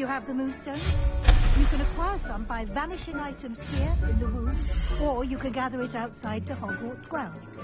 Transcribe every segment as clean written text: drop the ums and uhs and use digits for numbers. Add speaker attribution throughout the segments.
Speaker 1: You have the moonstone? You can acquire some by vanishing items here in the room, or you can gather it outside the Hogwarts grounds.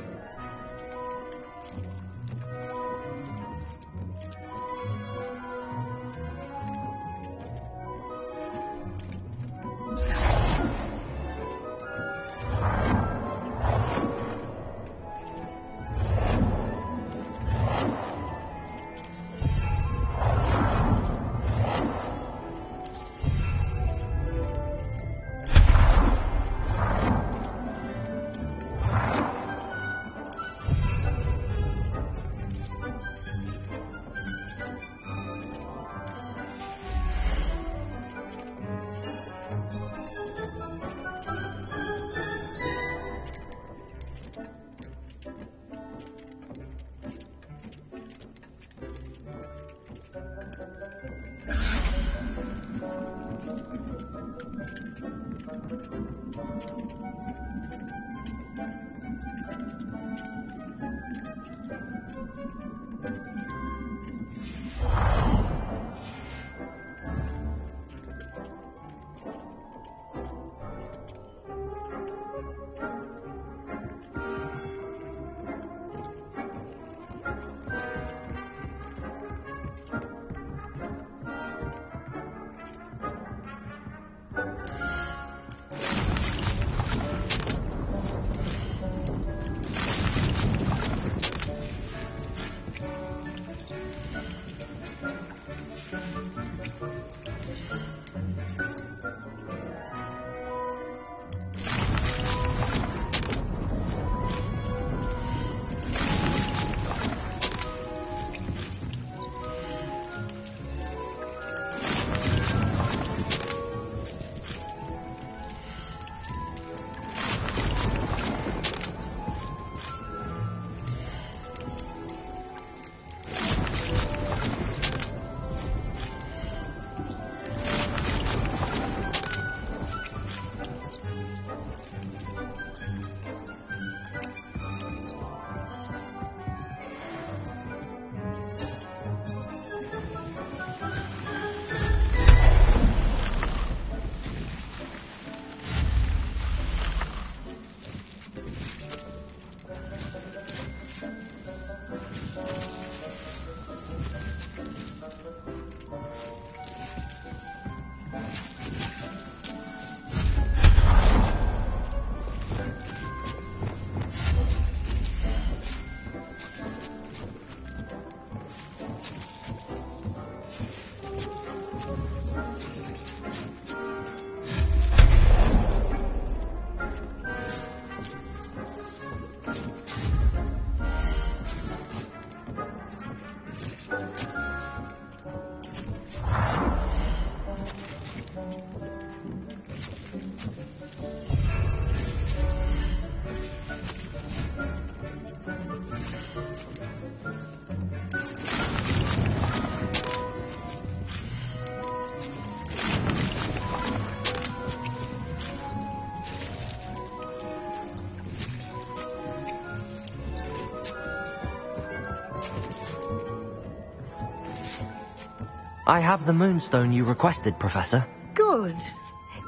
Speaker 2: I have the moonstone you requested, Professor.
Speaker 1: Good.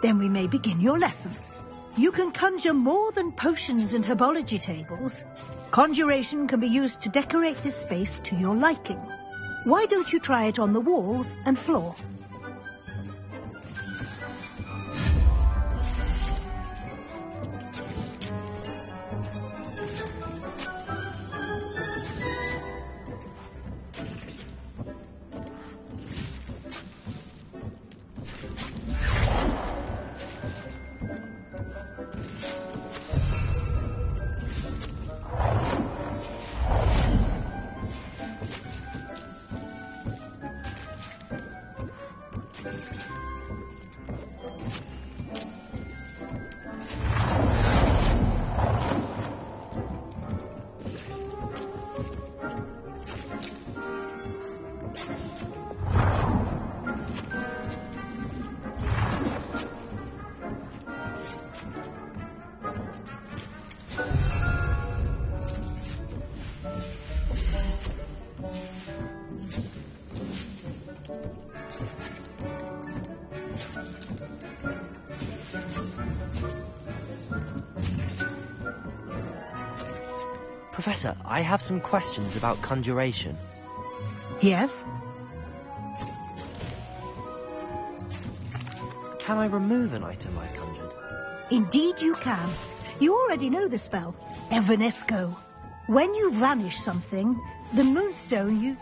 Speaker 1: Then we may begin your lesson. You can conjure more than potions and herbology tables. Conjuration can be used to decorate this space to your liking. Why don't you try it on the walls and floor?
Speaker 2: Professor, I have some questions about conjuration.
Speaker 1: Yes?
Speaker 2: Can I remove an item I conjured?
Speaker 1: Indeed you can. You already know the spell, Evanesco. When you vanish something, the moonstone you...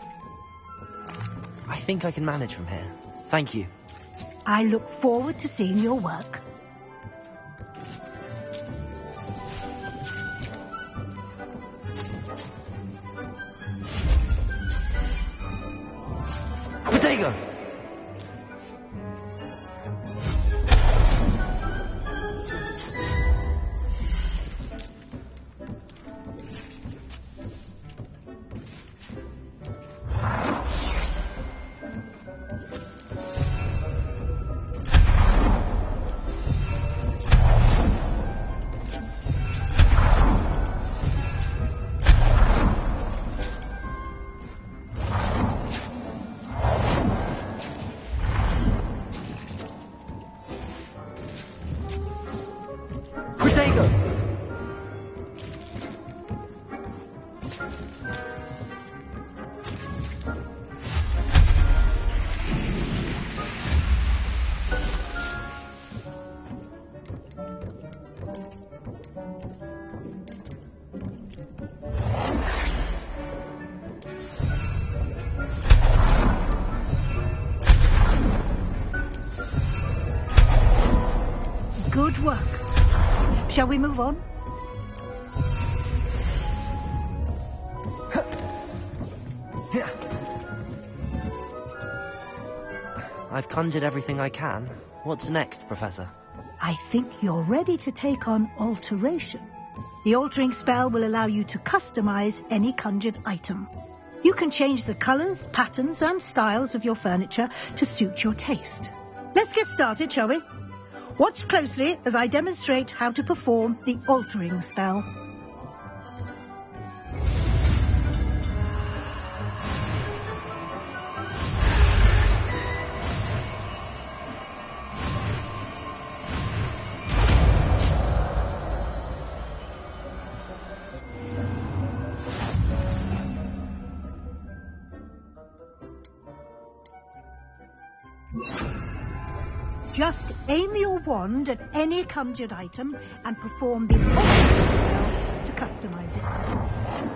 Speaker 2: I think I can manage from here. Thank you.
Speaker 1: I look forward to seeing your work.
Speaker 2: Protego!
Speaker 1: Good work. Shall we move on?
Speaker 2: I've conjured everything I can. What's next, Professor?
Speaker 1: I think you're ready to take on alteration. The altering spell will allow you to customize any conjured item. You can change the colours, patterns and styles of your furniture to suit your taste. Let's get started, shall we? Watch closely as I demonstrate how to perform the altering spell. Just aim your wand at any conjured item and perform the altering spell to customize it.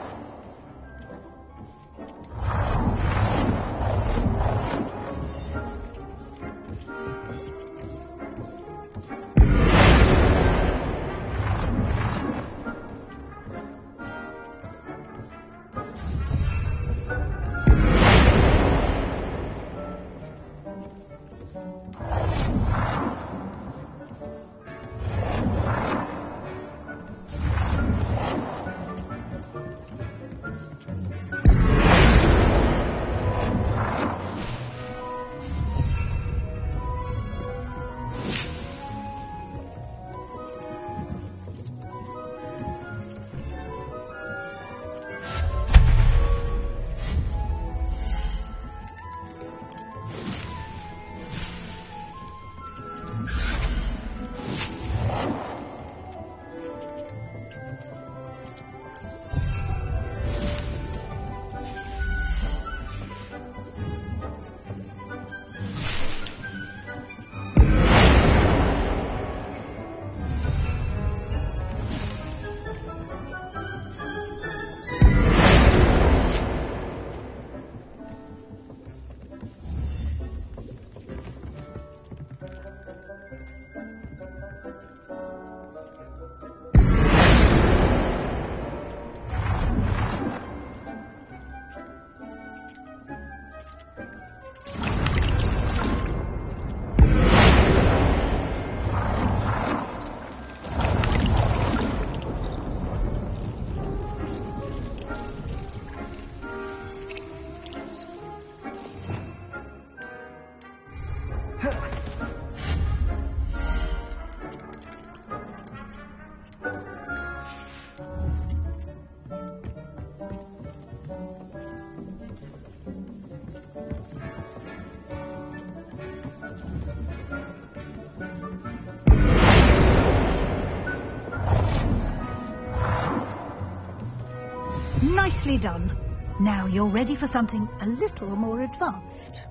Speaker 1: Nicely done. Now you're ready for something a little more advanced.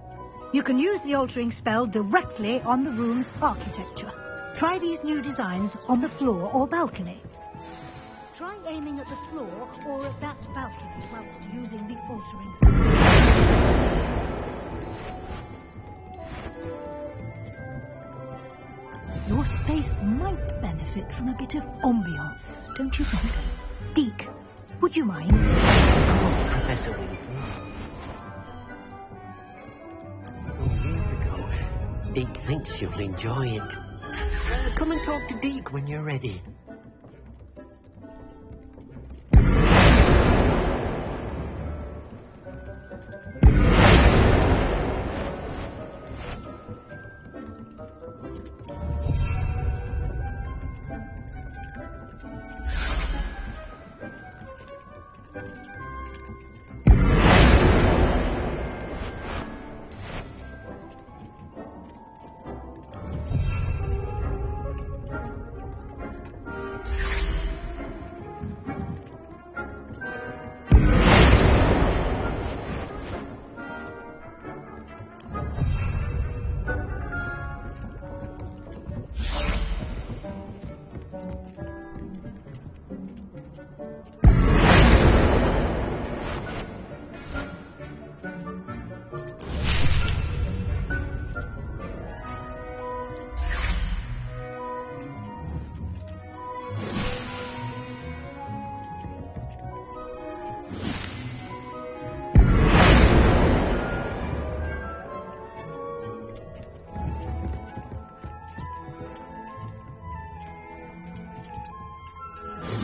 Speaker 1: You can use the altering spell directly on the room's architecture. Try these new designs on the floor or balcony. Try aiming at the floor or at that balcony whilst using the altering spell. Your space might benefit from a bit of ambiance, don't you think? Deke, would you mind?
Speaker 3: Of course, Professor Weasley. Years ago, Deke thinks you'll enjoy it. Come and talk to Deke when you're ready.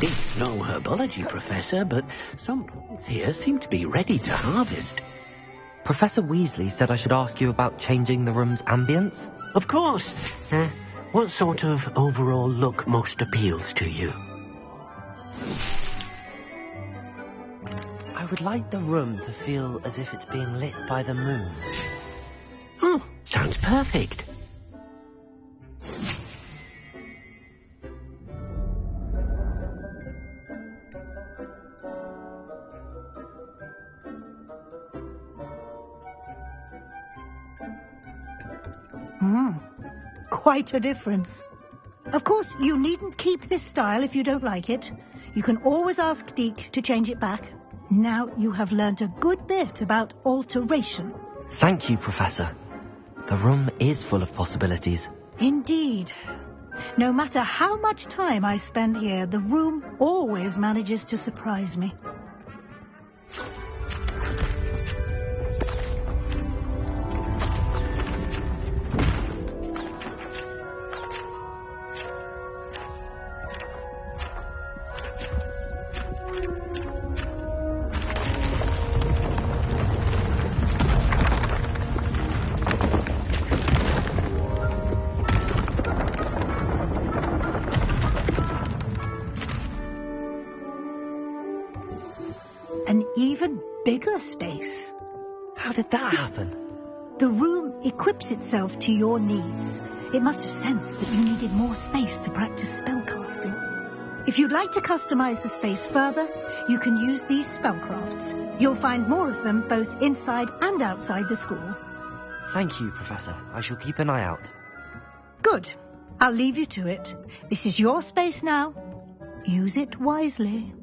Speaker 3: Deke's no herbology professor, but some plants here seem to be ready to harvest.
Speaker 2: Professor Weasley said I should ask you about changing the room's ambience.
Speaker 3: Of course. What sort of overall look most appeals to you?
Speaker 2: I would like the room to feel as if it's being lit by the moon.
Speaker 3: Oh, sounds perfect.
Speaker 1: Quite a difference. Of course, you needn't keep this style if you don't like it. You can always ask Deke to change it back. Now you have learnt a good bit about alteration.
Speaker 2: Thank you, Professor. The room is full of possibilities.
Speaker 1: Indeed. No matter how much time I spend here, the room always manages to surprise me. An even bigger space.
Speaker 2: How did that happen?
Speaker 1: The room equips itself to your needs. It must have sensed that you needed more space to practice spellcasting. If you'd like to customize the space further, you can use these spellcrafts. You'll find more of them both inside and outside the school.
Speaker 2: Thank you, Professor. I shall keep an eye out.
Speaker 1: Good. I'll leave you to it. This is your space now. Use it wisely.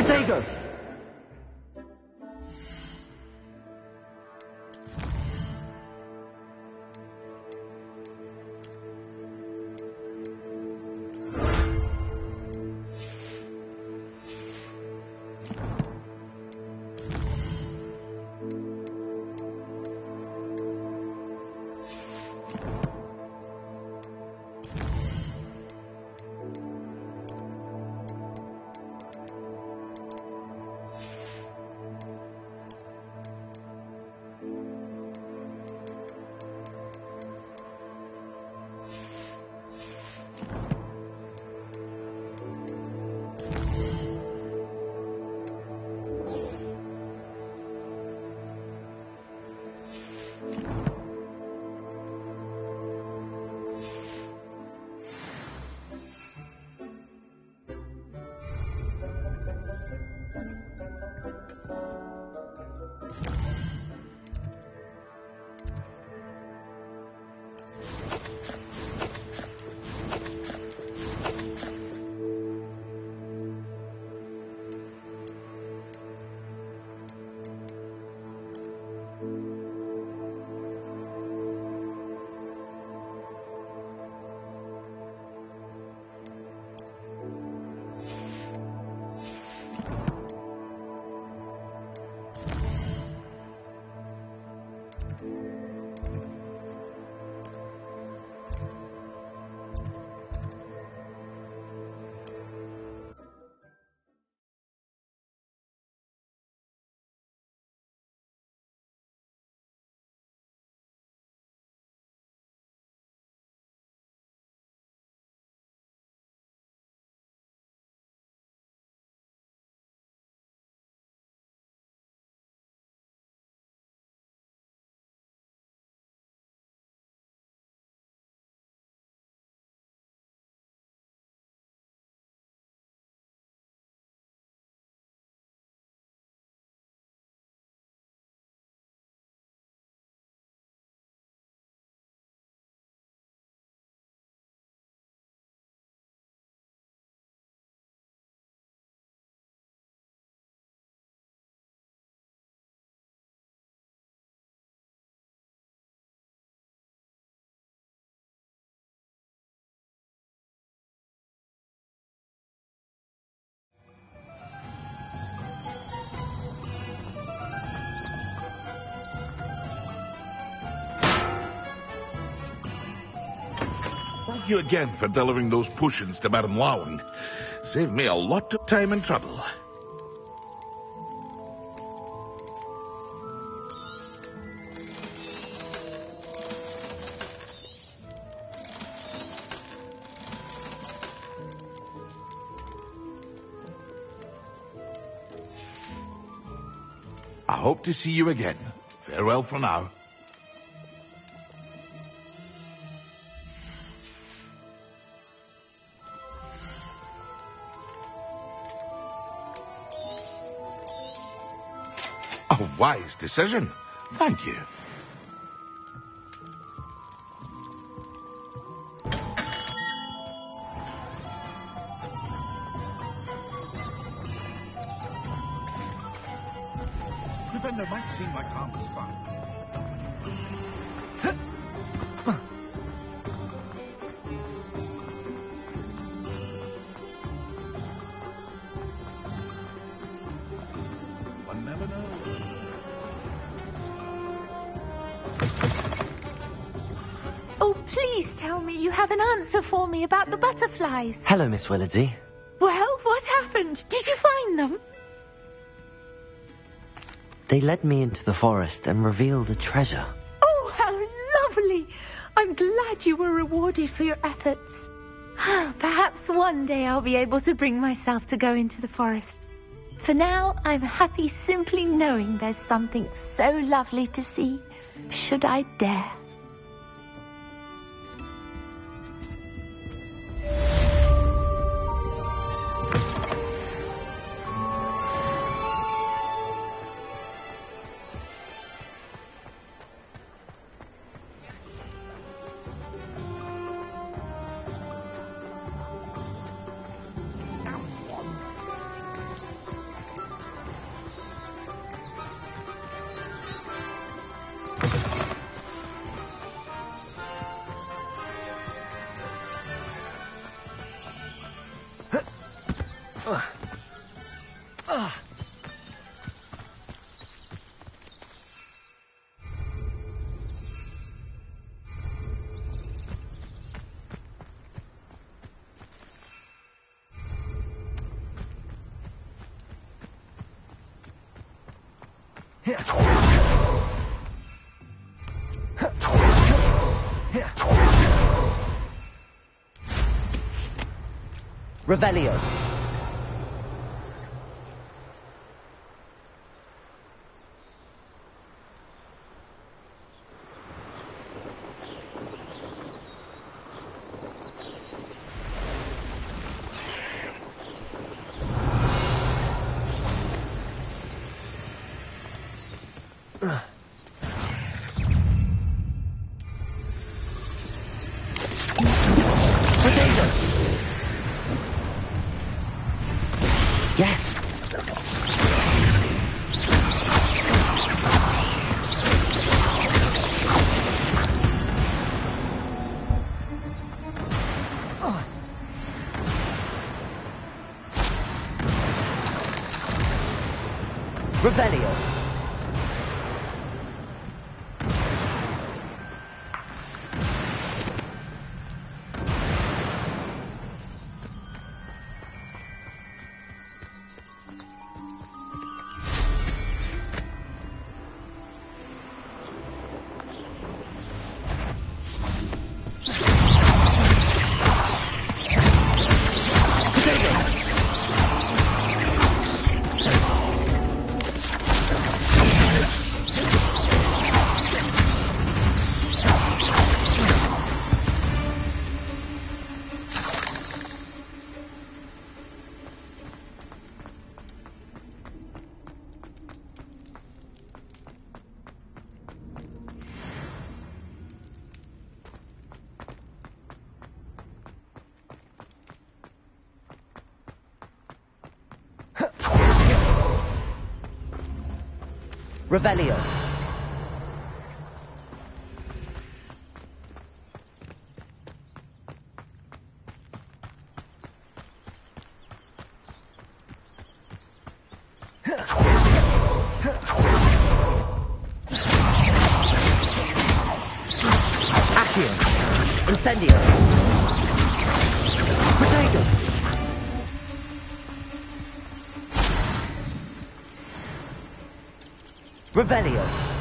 Speaker 2: Potato!
Speaker 4: Thank you again for delivering those potions to Madame Lowing. Saved me a lot of time and trouble. I hope to see you again. Farewell for now. A wise decision. Thank you. Defender might seem like harmless fun. One never knows.
Speaker 5: Oh, please tell me you have an answer for me about the butterflies.
Speaker 2: Hello, Miss Willardsey.
Speaker 5: Well, what happened? Did you find them?
Speaker 2: They led me into the forest and revealed a treasure.
Speaker 5: Oh, how lovely. I'm glad you were rewarded for your efforts. Perhaps one day I'll be able to bring myself to go into the forest. For now, I'm happy simply knowing there's something so lovely to see, should I dare.
Speaker 2: Revelio. Yes. Revelio. Revelio. Accio. Incendio. Potato! Revelio!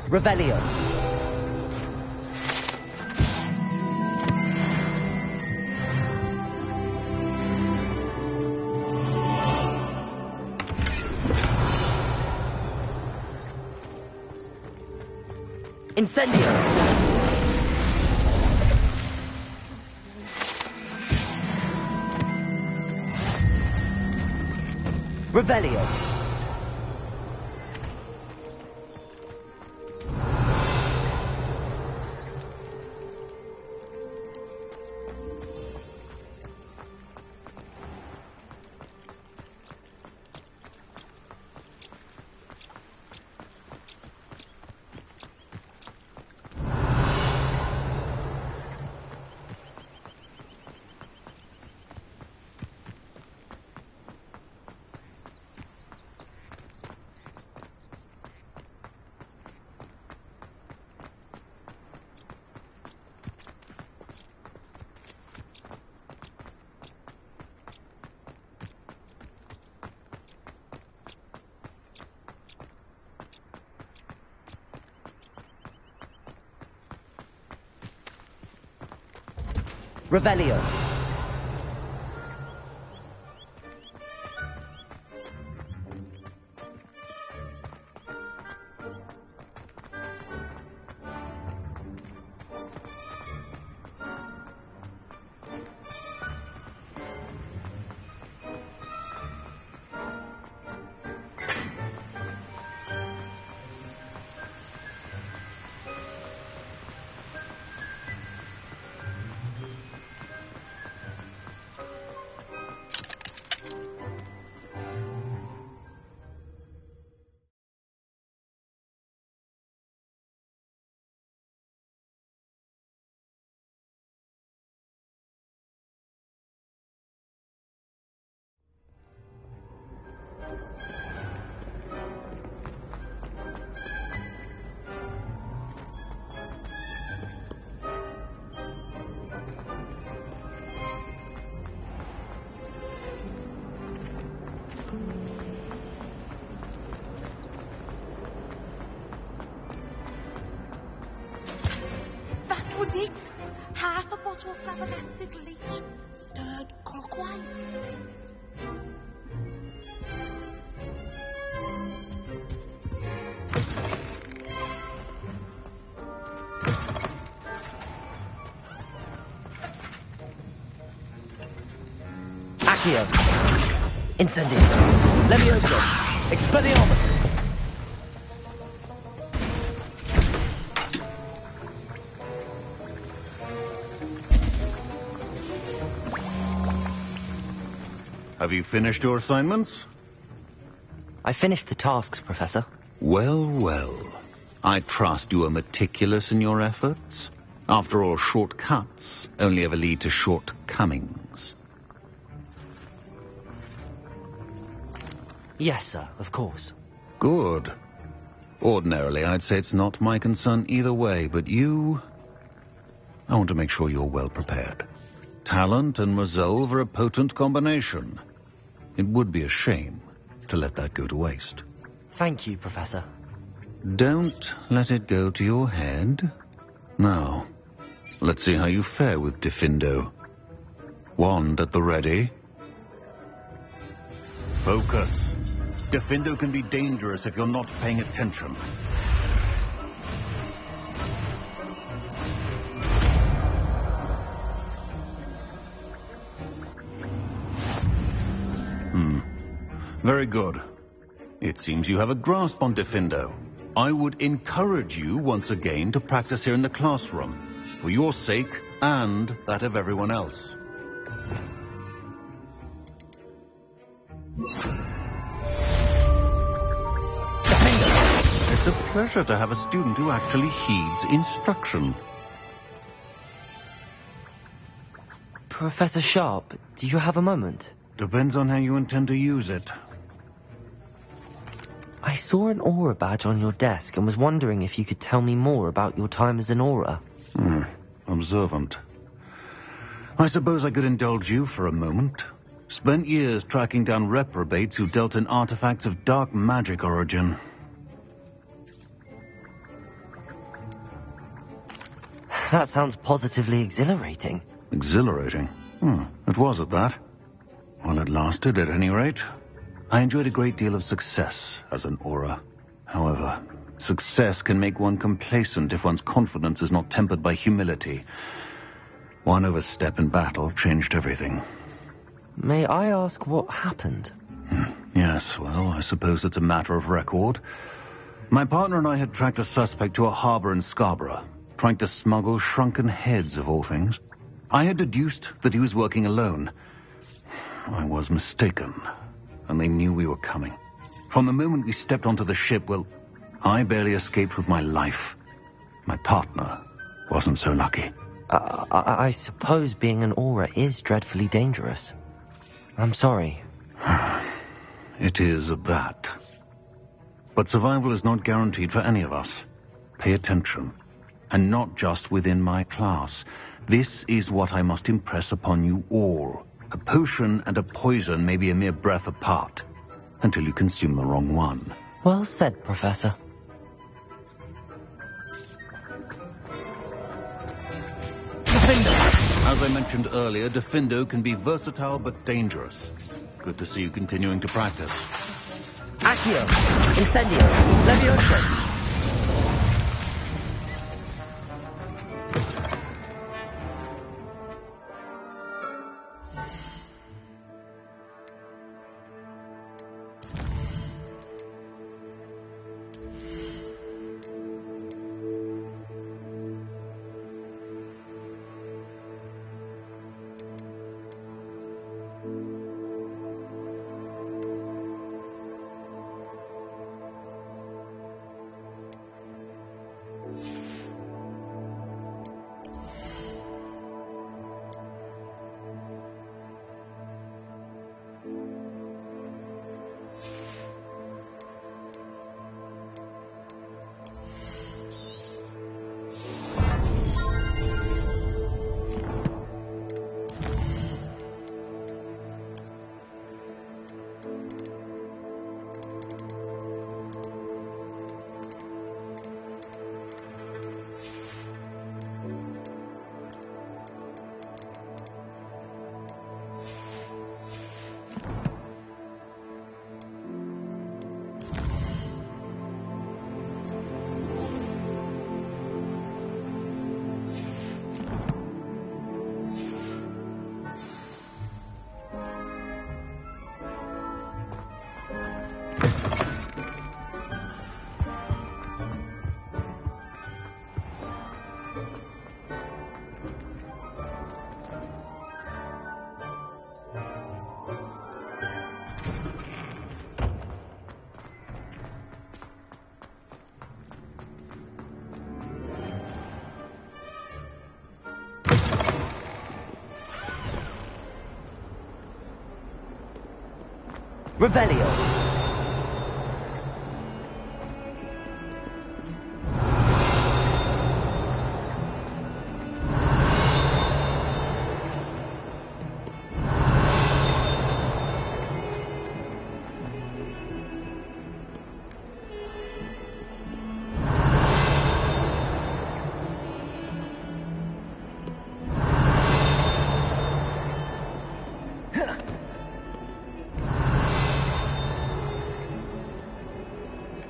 Speaker 2: Revelio. Incendio. Revelio. Revelio.
Speaker 5: That was it. Half a bottle of flabbergasted leech, stirred clockwise.
Speaker 2: Accio. Incendio. Levioso. Expelliarmus.
Speaker 6: Have you finished your assignments?
Speaker 2: I finished the tasks, Professor.
Speaker 6: Well, well. I trust you are meticulous in your efforts. After all, shortcuts only ever lead to shortcomings.
Speaker 2: Yes, sir, of course.
Speaker 6: Good. Ordinarily, I'd say it's not my concern either way, but you... I want to make sure you're well prepared. Talent and resolve are a potent combination. It would be a shame to let that go to waste.
Speaker 2: Thank you, Professor.
Speaker 6: Don't let it go to your head. Now, let's see how you fare with Diffindo. Wand at the ready. Focus. Diffindo can be dangerous if you're not paying attention. Very good. It seems you have a grasp on Diffindo. I would encourage you once again to practice here in the classroom, for your sake and that of everyone else. It's a pleasure to have a student who actually heeds instruction.
Speaker 2: Professor Sharp, do you have a moment?
Speaker 6: Depends on how you intend to use it.
Speaker 2: I saw an aura badge on your desk and was wondering if you could tell me more about your time as an aura.
Speaker 6: Observant. I suppose I could indulge you for a moment. Spent years tracking down reprobates who dealt in artifacts of dark magic origin.
Speaker 2: That sounds positively exhilarating.
Speaker 6: Exhilarating? It was at that. While it lasted, at any rate. I enjoyed a great deal of success as an aura. However, success can make one complacent if one's confidence is not tempered by humility. One overstep in battle changed everything.
Speaker 2: May I ask what happened?
Speaker 6: Yes, well, I suppose it's a matter of record. My partner and I had tracked a suspect to a harbor in Scarborough, trying to smuggle shrunken heads, of all things. I had deduced that he was working alone. I was mistaken, and they knew we were coming. From the moment we stepped onto the ship, well, I barely escaped with my life. My partner wasn't so lucky.
Speaker 2: I suppose being an aura is dreadfully dangerous. I'm sorry.
Speaker 6: It is at that. But survival is not guaranteed for any of us. Pay attention. And not just within my class. This is what I must impress upon you all. A potion and a poison may be a mere breath apart, until you consume the wrong one.
Speaker 2: Well said, Professor.
Speaker 6: As I mentioned earlier, Defindo can be versatile but dangerous. Good to see you continuing to practice.
Speaker 2: Accio! Incendio! Levioso! Revelio.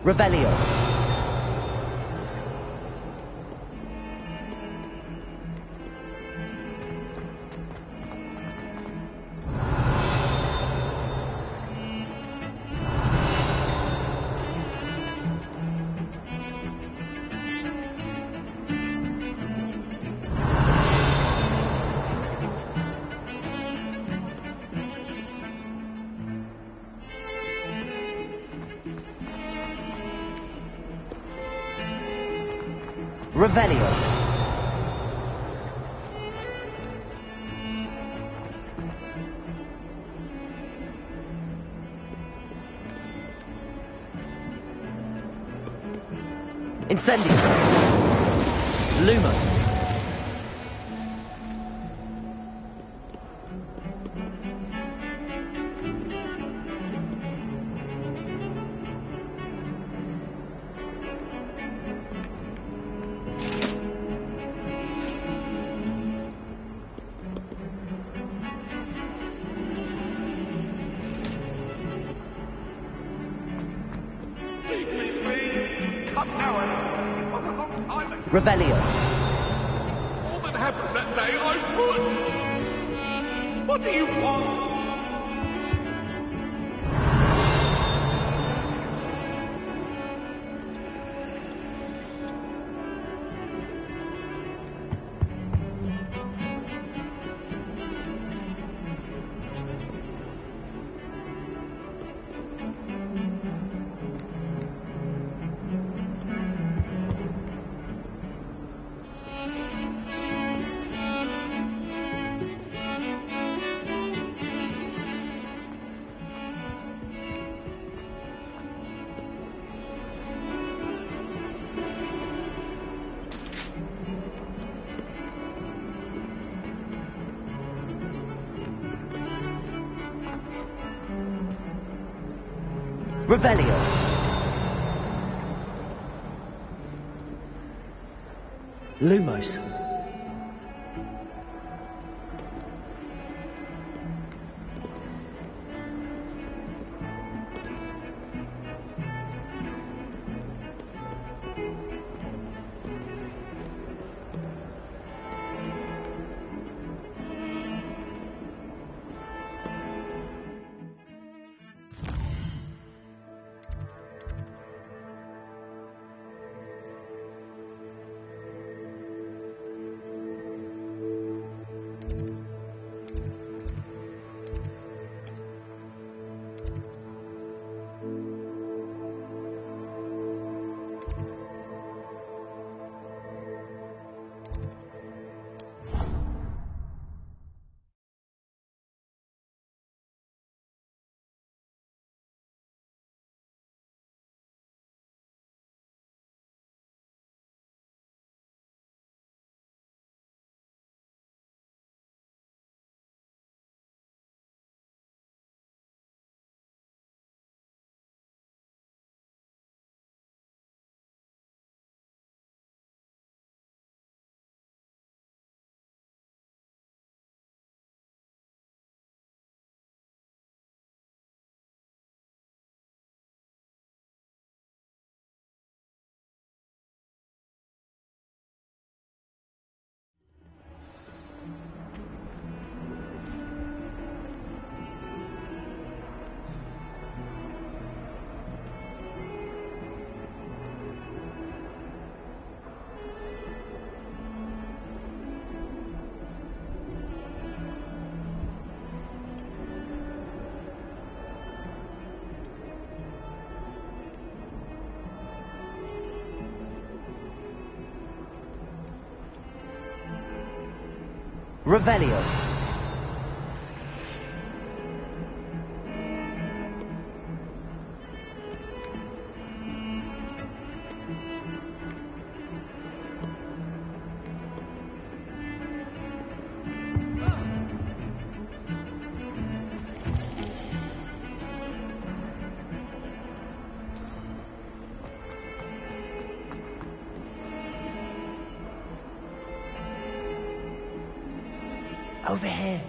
Speaker 2: Revelio. Revelio. Incendio. Lumos. Revelio.
Speaker 4: All that happened that day, I would. What do you want?
Speaker 2: Revelio. Lumos. Revelio. Over here.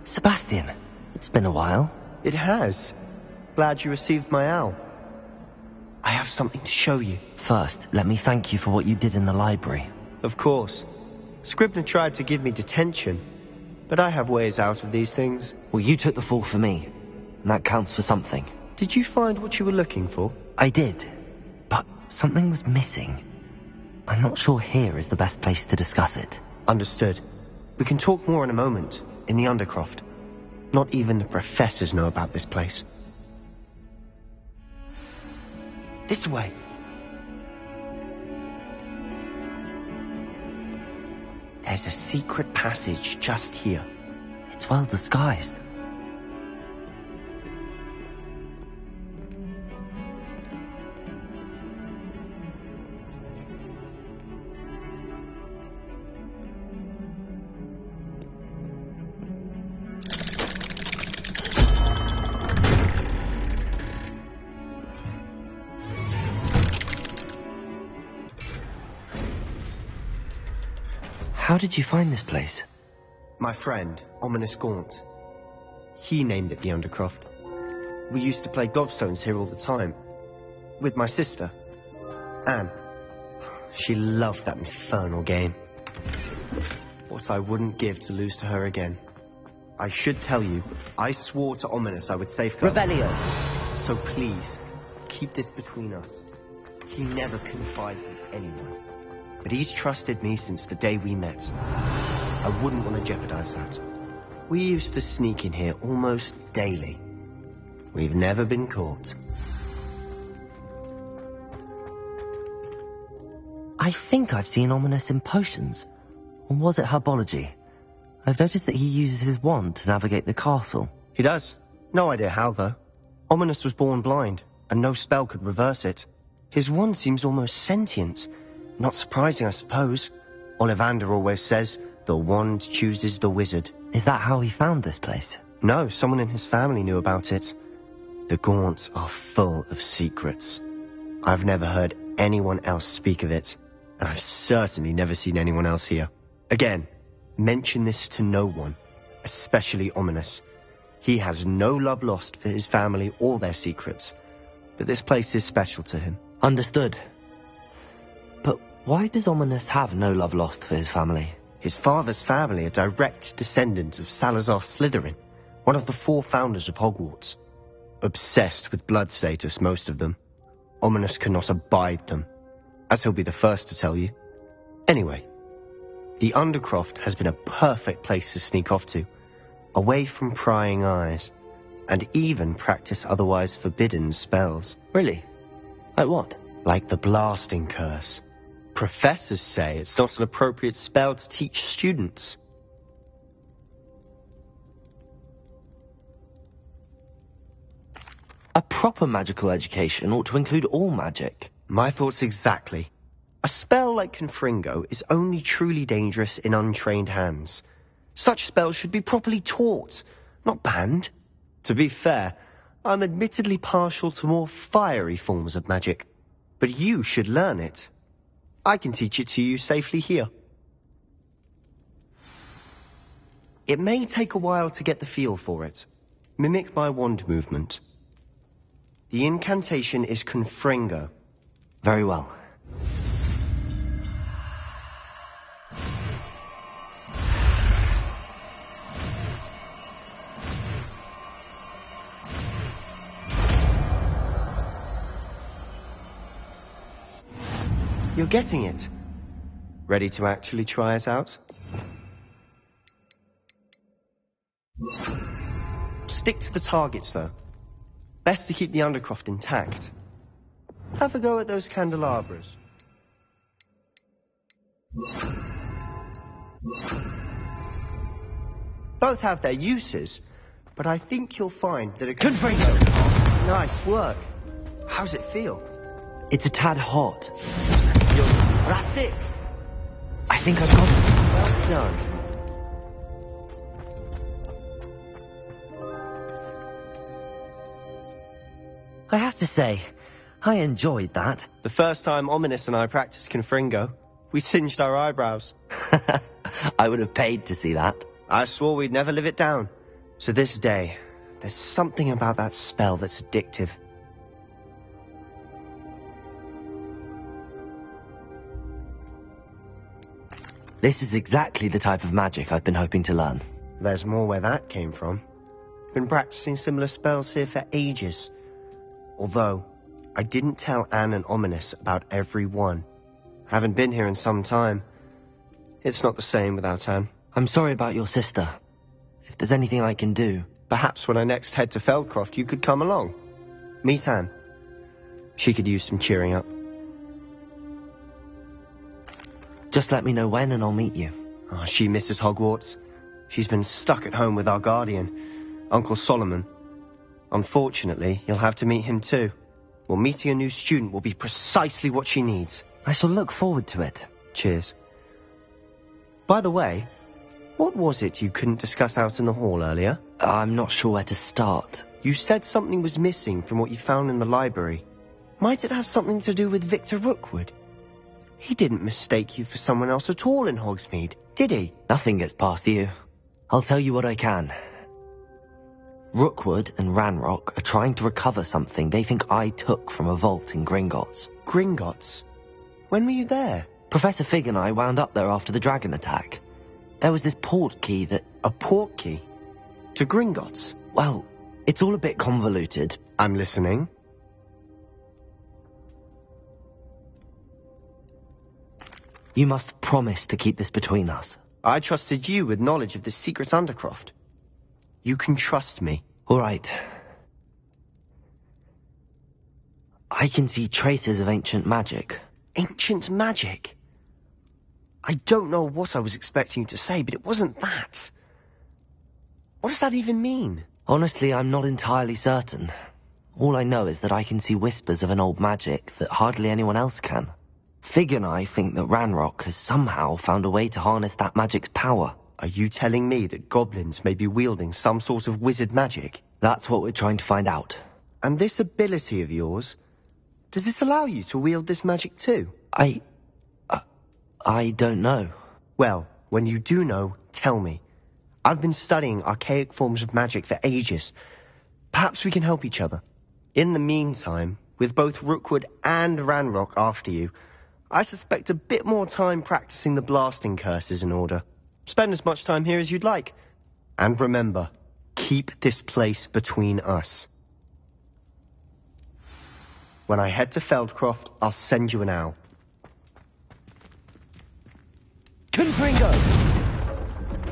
Speaker 2: Sebastian, it's been a while.
Speaker 7: It has. Glad you received my owl. I have something to show you.
Speaker 2: First, let me thank you for what you did in the library.
Speaker 7: Of course. Scribner tried to give me detention, but I have ways out of these things.
Speaker 2: Well, you took the fall for me, and that counts for something.
Speaker 7: Did you find what you were looking for?
Speaker 2: I did, but something was missing. I'm not sure here is the best place to discuss it.
Speaker 7: Understood. We can talk more in a moment, in the Undercroft. Not even the professors know about this place. This way. There's a secret passage just here.
Speaker 2: It's well disguised. How did you find this place?
Speaker 7: My friend, Ominous Gaunt. He named it the Undercroft. We used to play gobstones here all the time. With my sister, Anne. She loved that infernal game. What I wouldn't give to lose to her again. I should tell you, I swore to Ominous I would safeguard...
Speaker 2: Rebellios!
Speaker 7: So please, keep this between us. He never confided in anyone. But he's trusted me since the day we met. I wouldn't want to jeopardize that. We used to sneak in here almost daily. We've never been caught.
Speaker 2: I think I've seen Ominous in potions. Or was it herbology? I've noticed that he uses his wand to navigate the castle.
Speaker 7: He does. No idea how, though. Ominous was born blind, and no spell could reverse it. His wand seems almost sentient. Not surprising, I suppose. Ollivander always says, the wand chooses the wizard.
Speaker 2: Is that how he found this place?
Speaker 7: No, someone in his family knew about it. The Gaunts are full of secrets. I've never heard anyone else speak of it, and I've certainly never seen anyone else here. Again, mention this to no one, especially Ominous. He has no love lost for his family or their secrets, but this place is special to him.
Speaker 2: Understood. But why does Ominous have no love lost for his family?
Speaker 7: His father's family are direct descendants of Salazar Slytherin, one of the 4 founders of Hogwarts. Obsessed with blood status, most of them. Ominous cannot abide them, as he'll be the first to tell you. Anyway, the Undercroft has been a perfect place to sneak off to, away from prying eyes, and even practice otherwise forbidden spells.
Speaker 2: Really? Like what?
Speaker 7: Like the blasting curse. Professors say it's not an appropriate spell to teach students.
Speaker 2: A proper magical education ought to include all magic.
Speaker 7: My thoughts exactly. A spell like Confringo is only truly dangerous in untrained hands. Such spells should be properly taught, not banned. To be fair, I'm admittedly partial to more fiery forms of magic. But you should learn it. I can teach it to you safely here. It may take a while to get the feel for it. Mimic my wand movement. The incantation is Confringo.
Speaker 2: Very well.
Speaker 7: You're getting it. Ready to actually try it out? Stick to the targets, though. Best to keep the Undercroft intact. Have a go at those candelabras. Both have their uses, but I think you'll find that it...
Speaker 2: Confringo!
Speaker 7: Nice work. How's it feel?
Speaker 2: It's a tad hot.
Speaker 7: That's it.
Speaker 2: I think I've got it.
Speaker 7: Well done.
Speaker 2: I have to say, I enjoyed that.
Speaker 7: The first time Ominous and I practiced Confringo, we singed our eyebrows.
Speaker 2: I would have paid to see that.
Speaker 7: I swore we'd never live it down. So this day, there's something about that spell that's addictive.
Speaker 2: This is exactly the type of magic I've been hoping to learn.
Speaker 7: There's more where that came from. Been practicing similar spells here for ages. Although, I didn't tell Anne and Ominous about every one. Haven't been here in some time. It's not the same without Anne.
Speaker 2: I'm sorry about your sister. If there's anything I can do...
Speaker 7: Perhaps when I next head to Feldcroft, you could come along. Meet Anne. She could use some cheering up.
Speaker 2: Just let me know when and I'll meet you.
Speaker 7: Oh, she misses Hogwarts. She's been stuck at home with our guardian, Uncle Solomon. Unfortunately, you'll have to meet him too. Well, meeting a new student will be precisely what she needs.
Speaker 2: I shall look forward to it.
Speaker 7: Cheers. By the way, what was it you couldn't discuss out in the hall earlier?
Speaker 2: I'm not sure where to start.
Speaker 7: You said something was missing from what you found in the library. Might it have something to do with Victor Rookwood? He didn't mistake you for someone else at all in Hogsmeade, did he?
Speaker 2: Nothing gets past you. I'll tell you what I can. Rookwood and Ranrock are trying to recover something they think I took from a vault in Gringotts.
Speaker 7: Gringotts? When were you there?
Speaker 2: Professor Fig and I wound up there after the dragon attack. There was this port key that...
Speaker 7: A port key? To Gringotts?
Speaker 2: Well, it's all a bit convoluted.
Speaker 7: I'm listening.
Speaker 2: You must promise to keep this between us.
Speaker 7: I trusted you with knowledge of the secret Undercroft. You can trust me.
Speaker 2: All right. I can see traces of ancient magic.
Speaker 7: Ancient magic? I don't know what I was expecting you to say, but it wasn't that. What does that even mean?
Speaker 2: Honestly, I'm not entirely certain. All I know is that I can see whispers of an old magic that hardly anyone else can. Fig and I think that Ranrock has somehow found a way to harness that magic's power.
Speaker 7: Are you telling me that goblins may be wielding some sort of wizard magic?
Speaker 2: That's what we're trying to find out.
Speaker 7: And this ability of yours, does this allow you to wield this magic too?
Speaker 2: I don't know.
Speaker 7: Well, when you do know, tell me. I've been studying archaic forms of magic for ages. Perhaps we can help each other. In the meantime, with both Rookwood and Ranrock after you, I suspect a bit more time practicing the blasting curse is in order. Spend as much time here as you'd like. And remember, keep this place between us. When I head to Feldcroft, I'll send you an owl.
Speaker 2: Confringo!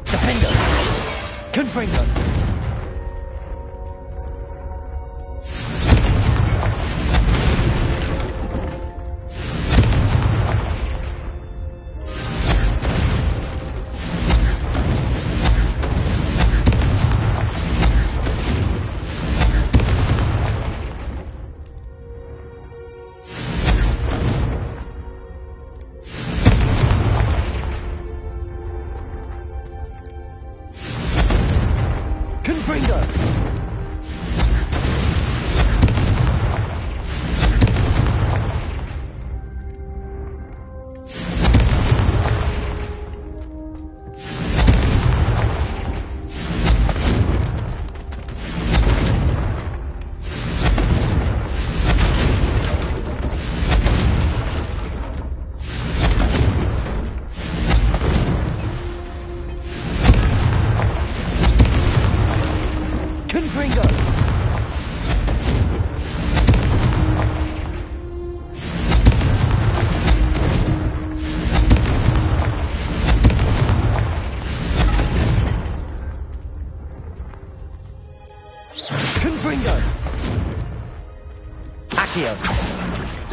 Speaker 2: Defender! Confringo!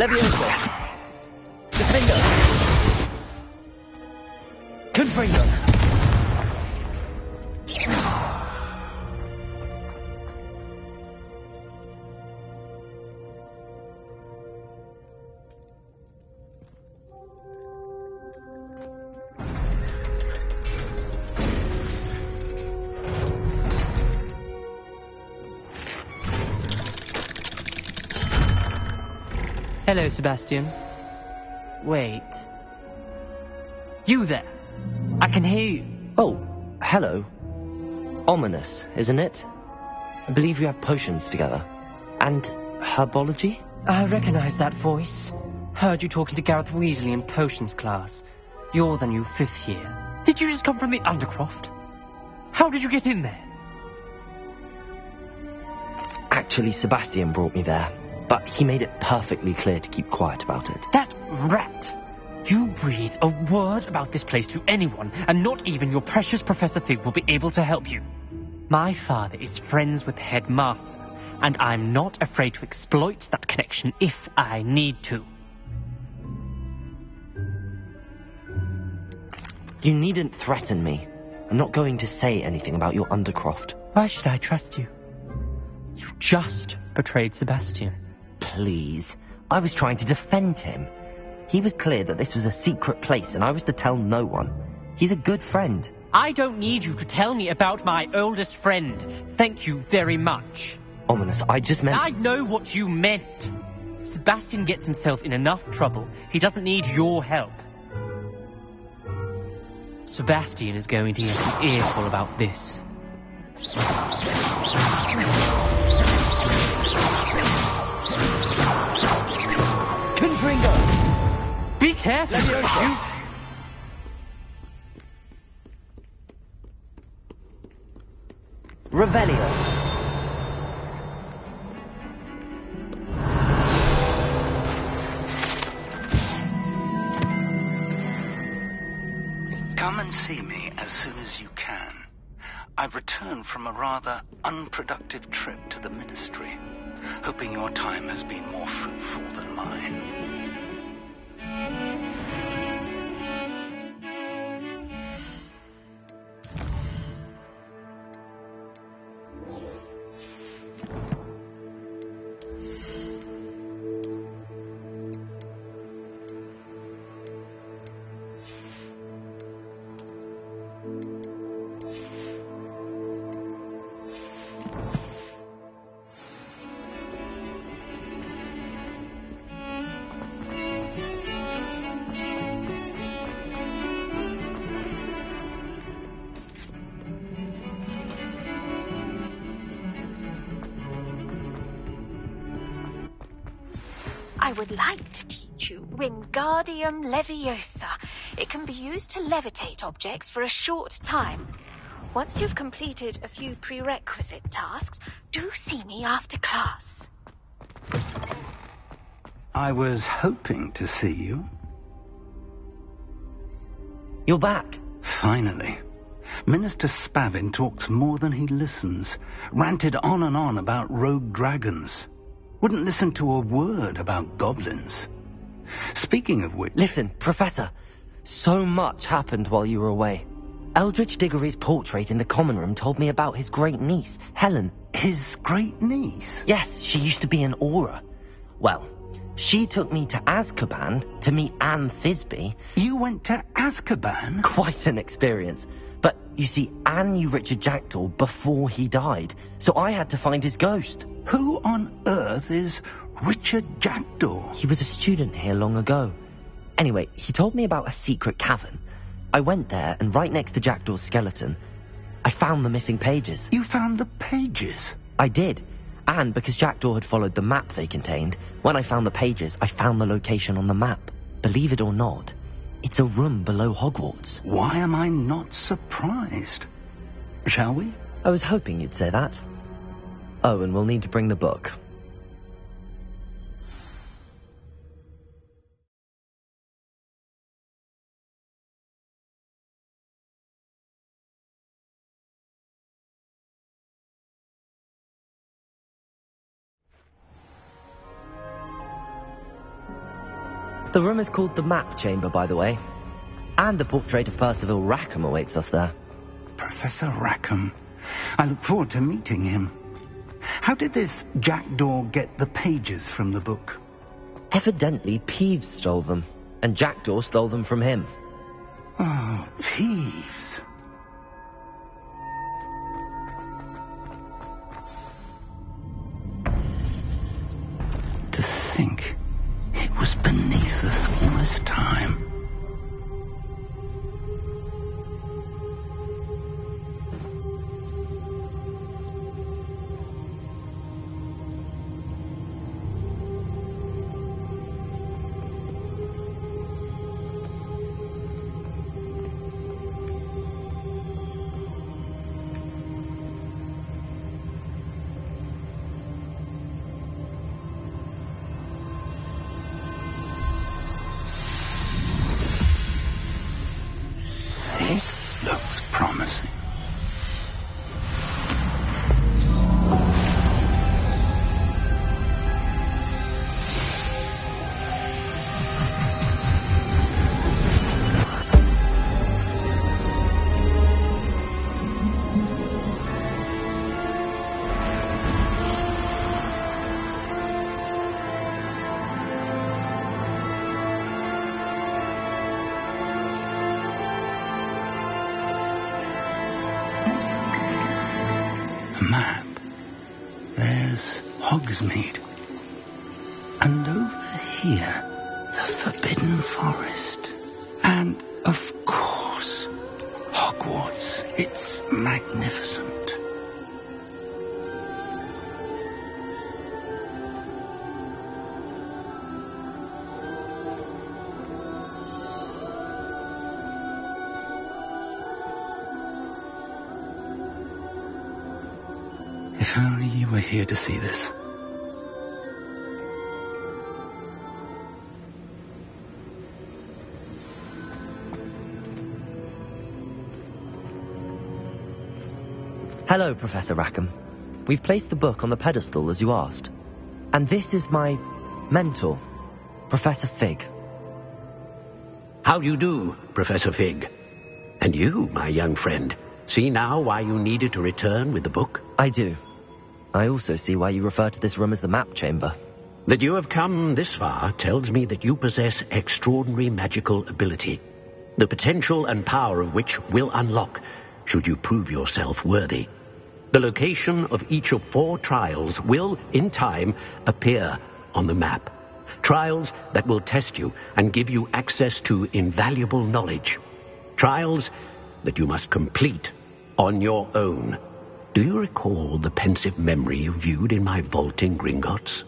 Speaker 2: Levioso! Defender! Confringo!
Speaker 8: Hello, Sebastian. Wait. You there? I can hear you.
Speaker 2: Oh, hello. Ominous, isn't it? I believe you have potions together. And herbology?
Speaker 8: I recognize that voice. Heard you talking to Gareth Weasley in potions class. You're the new 5th year. Did you just come from the Undercroft? How did you get in there?
Speaker 2: Actually, Sebastian brought me there. But he made it perfectly clear to keep quiet about it.
Speaker 8: That rat! You breathe a word about this place to anyone, and not even your precious Professor Fig will be able to help you. My father is friends with the headmaster, and I'm not afraid to exploit that connection if I need to.
Speaker 2: You needn't threaten me. I'm not going to say anything about your Undercroft.
Speaker 8: Why should I trust you? You just betrayed Sebastian.
Speaker 2: Please. I was trying to defend him. He was clear that this was a secret place and I was to tell no one. He's a good friend.
Speaker 8: I don't need you to tell me about my oldest friend. Thank you very much.
Speaker 2: Ominous, I just meant...
Speaker 8: I know what you meant. Sebastian gets himself in enough trouble. He doesn't need your help. Sebastian is going to get an earful about this.
Speaker 2: Confringo!
Speaker 8: Be careful! You...
Speaker 2: Revelio.
Speaker 9: Come and see me as soon as you can. I've returned from a rather unproductive trip to the Ministry, hoping your time has been more fruitful than mine.
Speaker 5: I would like to teach you Wingardium Leviosa. It can be used to levitate objects for a short time. Once you've completed a few prerequisite tasks, do see me after class.
Speaker 9: I was hoping to see you.
Speaker 2: You're back.
Speaker 9: Finally. Minister Spavin talks more than he listens. Ranted on and on about rogue dragons. Wouldn't listen to a word about goblins. Speaking of which...
Speaker 2: Listen, Professor. So much happened while you were away. Eldridge Diggory's portrait in the common room told me about his great niece, Helen.
Speaker 9: His great niece?
Speaker 2: Yes, she used to be an Auror. Well, she took me to Azkaban to meet Anne Thisbe.
Speaker 9: You went to Azkaban?
Speaker 2: Quite an experience. But, you see, Anne knew Richard Jackdaw before he died, so I had to find his ghost.
Speaker 9: Who on earth is Richard Jackdaw?
Speaker 2: He was a student here long ago. Anyway, he told me about a secret cavern. I went there, and right next to Jackdaw's skeleton, I found the missing pages.
Speaker 9: You found the pages?
Speaker 2: I did. And because Jackdaw had followed the map they contained, when I found the pages, I found the location on the map. Believe it or not, it's a room below Hogwarts.
Speaker 9: Why am I not surprised? Shall we?
Speaker 2: I was hoping you'd say that. Oh, and we'll need to bring the book. The room is called the Map Chamber, by the way. And the portrait of Percival Rackham awaits us there.
Speaker 9: Professor Rackham. I look forward to meeting him. How did this Jackdaw get the pages from the book?
Speaker 2: Evidently, Peeves stole them, and Jackdaw stole them from him.
Speaker 9: Oh, Peeves. To think it was beneath us all this time. Hogsmeade. And over here, the Forbidden Forest. And, of course, Hogwarts. It's magnificent. If only you were here to see this.
Speaker 2: Hello, Professor Rackham. We've placed the book on the pedestal as you asked. And this is my mentor, Professor Fig.
Speaker 3: How do you do, Professor Fig? And you, my young friend, see now why you needed to return with the book?
Speaker 2: I do. I also see why you refer to this room as the map chamber.
Speaker 3: That you have come this far tells me that you possess extraordinary magical ability, the potential and power of which will unlock should you prove yourself worthy. The location of each of 4 trials will, in time, appear on the map. Trials that will test you and give you access to invaluable knowledge. Trials that you must complete on your own. Do you recall the pensive memory you viewed in my vault in Gringotts?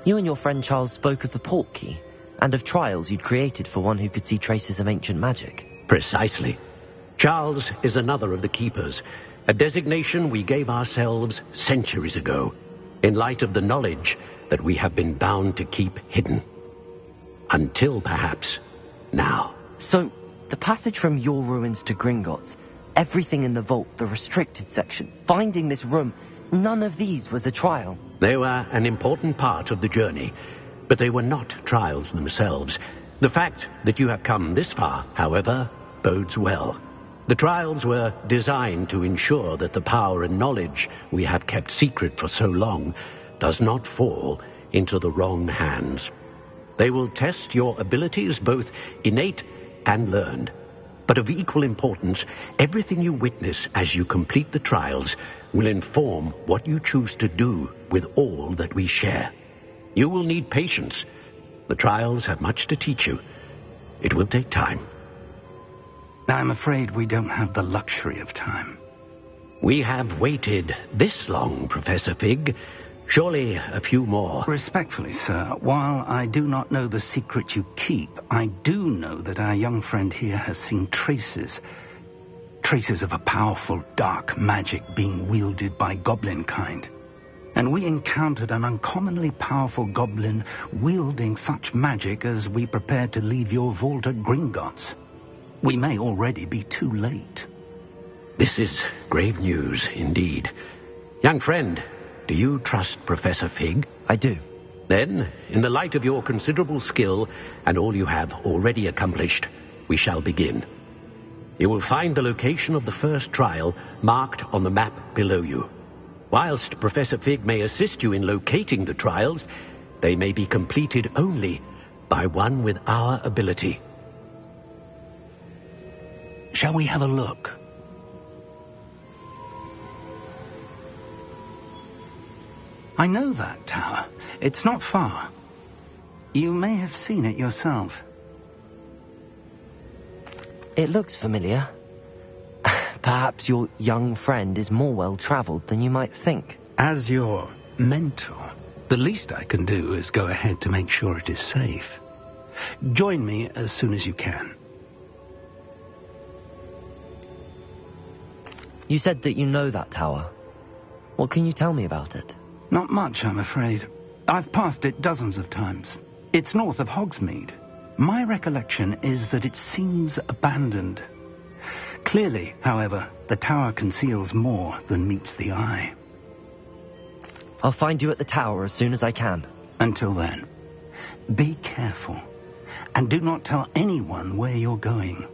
Speaker 2: You and your friend Charles spoke of the portkey, and of trials you'd created for one who could see traces of ancient magic.
Speaker 3: Precisely. Charles is another of the keepers, a designation we gave ourselves centuries ago, in light of the knowledge that we have been bound to keep hidden. Until, perhaps, now.
Speaker 2: So, the passage from your ruins to Gringotts, everything in the vault, the restricted section, finding this room, none of these was a trial.
Speaker 3: They were an important part of the journey, but they were not trials themselves. The fact that you have come this far, however, bodes well. The trials were designed to ensure that the power and knowledge we have kept secret for so long does not fall into the wrong hands. They will test your abilities, both innate and learned. But of equal importance, everything you witness as you complete the trials will inform what you choose to do with all that we share. You will need patience. The trials have much to teach you. It will take time.
Speaker 9: I'm afraid we don't have the luxury of time.
Speaker 3: We have waited this long, Professor Fig. Surely a few more.
Speaker 9: Respectfully, sir, while I do not know the secret you keep, I do know that our young friend here has seen traces of a powerful dark magic being wielded by goblin kind. And we encountered an uncommonly powerful goblin wielding such magic as we prepared to leave your vault at Gringotts. We may already be too late.
Speaker 3: This is grave news indeed. Young friend, do you trust Professor Fig?
Speaker 2: I do.
Speaker 3: Then, in the light of your considerable skill and all you have already accomplished, we shall begin. You will find the location of the first trial marked on the map below you. Whilst Professor Fig may assist you in locating the trials, they may be completed only by one with our ability.
Speaker 9: Shall we have a look? I know that tower. It's not far. You may have seen it yourself.
Speaker 2: It looks familiar. Perhaps your young friend is more well-traveled than you might think.
Speaker 9: As your mentor, the least I can do is go ahead to make sure it is safe. Join me as soon as you can.
Speaker 2: You said that you know that tower. What can you tell me about it?
Speaker 9: Not much, I'm afraid. I've passed it dozens of times. It's north of Hogsmeade. My recollection is that it seems abandoned. Clearly, however, the tower conceals more than meets the eye.
Speaker 2: I'll find you at the tower as soon as I can.
Speaker 9: Until then, be careful, and do not tell anyone where you're going.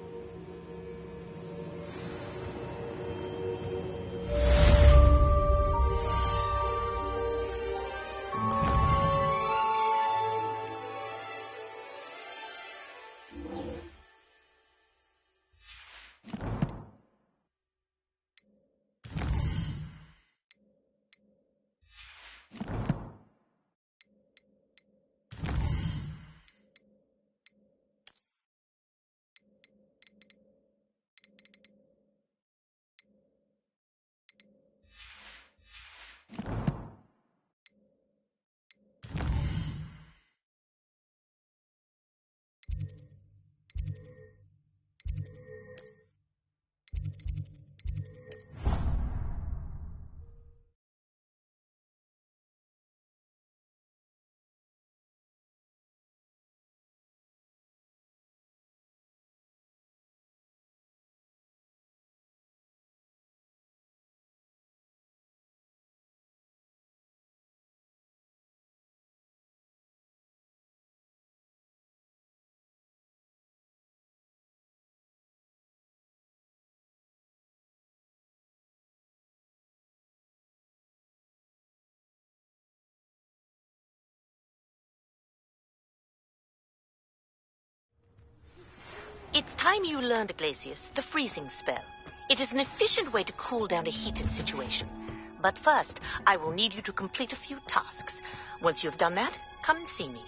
Speaker 10: It's time you learned, Glacius, the freezing spell. It is an efficient way to cool down a heated situation. But first, I will need you to complete a few tasks. Once you've done that, come and see me.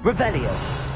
Speaker 2: Revelio.